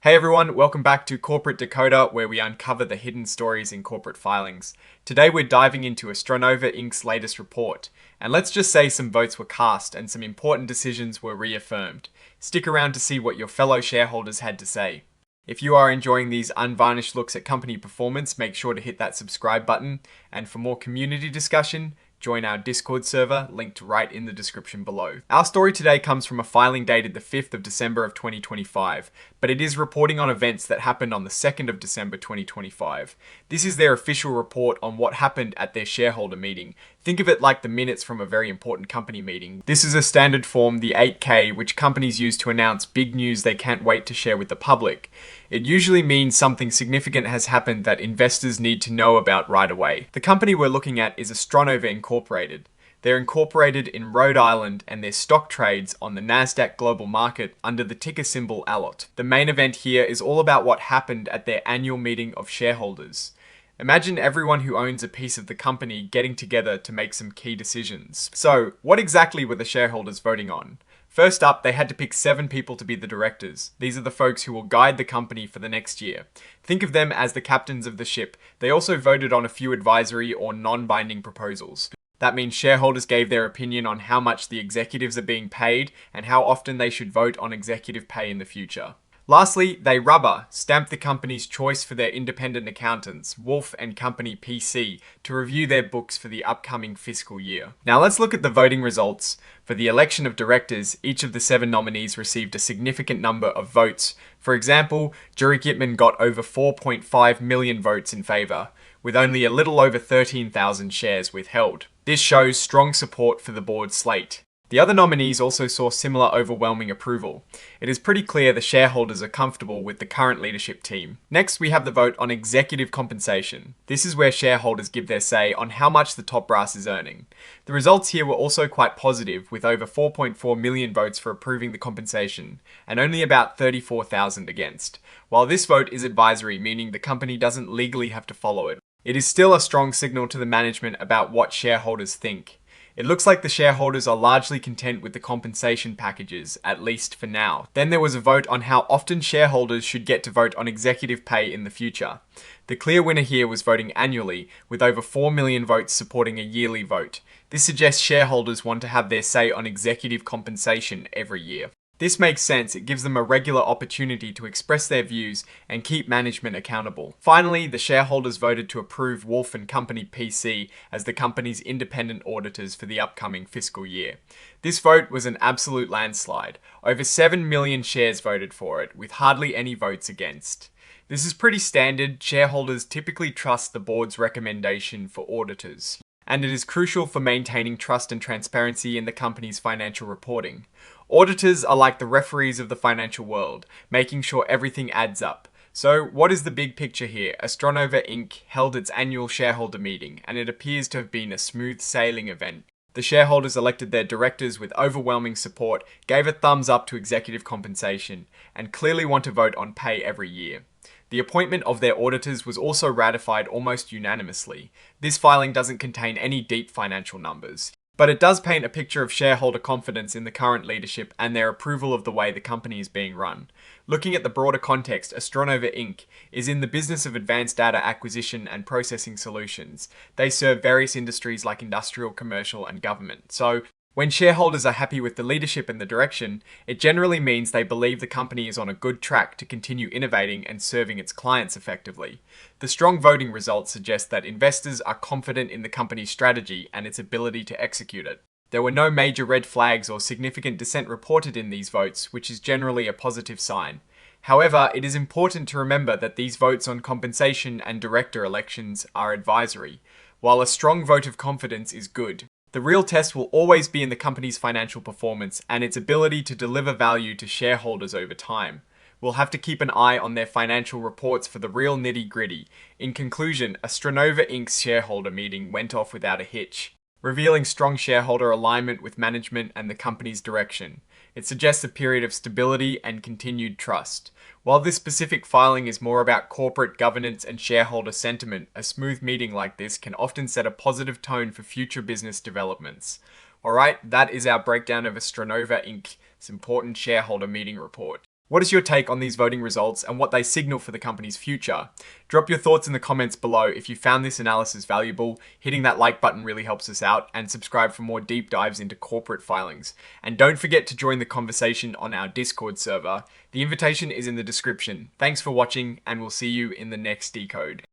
Hey everyone, welcome back to Corporate Decoder, where we uncover the hidden stories in corporate filings. Today we're diving into AstroNova Inc.'s latest report, and let's just say some votes were cast and some important decisions were reaffirmed. Stick around to see what your fellow shareholders had to say. If you are enjoying these unvarnished looks at company performance, make sure to hit that subscribe button, and for more community discussion, join our Discord server, linked right in the description below. Our story today comes from a filing dated the 5th of December of 2025, but it is reporting on events that happened on the 2nd of December 2025. This is their official report on what happened at their shareholder meeting. Think of it like the minutes from a very important company meeting. This is a standard form, the 8K, which companies use to announce big news they can't wait to share with the public. It usually means something significant has happened that investors need to know about right away. The company we're looking at is AstroNova Incorporated. They're incorporated in Rhode Island and their stock trades on the Nasdaq Global Market under the ticker symbol ALOT. The main event here is all about what happened at their annual meeting of shareholders. Imagine everyone who owns a piece of the company getting together to make some key decisions. So, what exactly were the shareholders voting on? First up, they had to pick 7 people to be the directors. These are the folks who will guide the company for the next year. Think of them as the captains of the ship. They also voted on a few advisory or non-binding proposals. That means shareholders gave their opinion on how much the executives are being paid and how often they should vote on executive pay in the future. Lastly, they rubber stamped the company's choice for their independent accountants, Wolf & Company PC, to review their books for the upcoming fiscal year. Now let's look at the voting results. For the election of directors, each of the 7 nominees received a significant number of votes. For example, Jurie Gitman got over 4.5 million votes in favour, with only a little over 13,000 shares withheld. This shows strong support for the board slate. The other nominees also saw similar overwhelming approval. It is pretty clear the shareholders are comfortable with the current leadership team. Next, we have the vote on executive compensation. This is where shareholders give their say on how much the top brass is earning. The results here were also quite positive, with over 4.4 million votes for approving the compensation, and only about 34,000 against. While this vote is advisory, meaning the company doesn't legally have to follow it, it is still a strong signal to the management about what shareholders think. It looks like the shareholders are largely content with the compensation packages, at least for now. Then there was a vote on how often shareholders should get to vote on executive pay in the future. The clear winner here was voting annually, with over 4 million votes supporting a yearly vote. This suggests shareholders want to have their say on executive compensation every year. This makes sense. It gives them a regular opportunity to express their views and keep management accountable. Finally, the shareholders voted to approve Wolf & Company PC as the company's independent auditors for the upcoming fiscal year. This vote was an absolute landslide. Over 7 million shares voted for it, with hardly any votes against. This is pretty standard. Shareholders typically trust the board's recommendation for auditors, and it is crucial for maintaining trust and transparency in the company's financial reporting. Auditors are like the referees of the financial world, making sure everything adds up. So, what is the big picture here? AstroNova Inc. held its annual shareholder meeting, and it appears to have been a smooth sailing event. The shareholders elected their directors with overwhelming support, gave a thumbs up to executive compensation, and clearly want to vote on pay every year. The appointment of their auditors was also ratified almost unanimously. This filing doesn't contain any deep financial numbers, but it does paint a picture of shareholder confidence in the current leadership and their approval of the way the company is being run. Looking at the broader context, AstroNova Inc. is in the business of advanced data acquisition and processing solutions. They serve various industries like industrial, commercial, and government. So, when shareholders are happy with the leadership and the direction, it generally means they believe the company is on a good track to continue innovating and serving its clients effectively. The strong voting results suggest that investors are confident in the company's strategy and its ability to execute it. There were no major red flags or significant dissent reported in these votes, which is generally a positive sign. However, it is important to remember that these votes on compensation and director elections are advisory. While a strong vote of confidence is good, the real test will always be in the company's financial performance and its ability to deliver value to shareholders over time. We'll have to keep an eye on their financial reports for the real nitty-gritty. In conclusion, AstroNova Inc.'s shareholder meeting went off without a hitch, revealing strong shareholder alignment with management and the company's direction. It suggests a period of stability and continued trust. While this specific filing is more about corporate governance and shareholder sentiment, a smooth meeting like this can often set a positive tone for future business developments. Alright, that is our breakdown of AstroNova Inc.'s important shareholder meeting report. What is your take on these voting results and what they signal for the company's future? Drop your thoughts in the comments below. If you found this analysis valuable, hitting that like button really helps us out, and subscribe for more deep dives into corporate filings. And don't forget to join the conversation on our Discord server. The invitation is in the description. Thanks for watching, and we'll see you in the next Decode.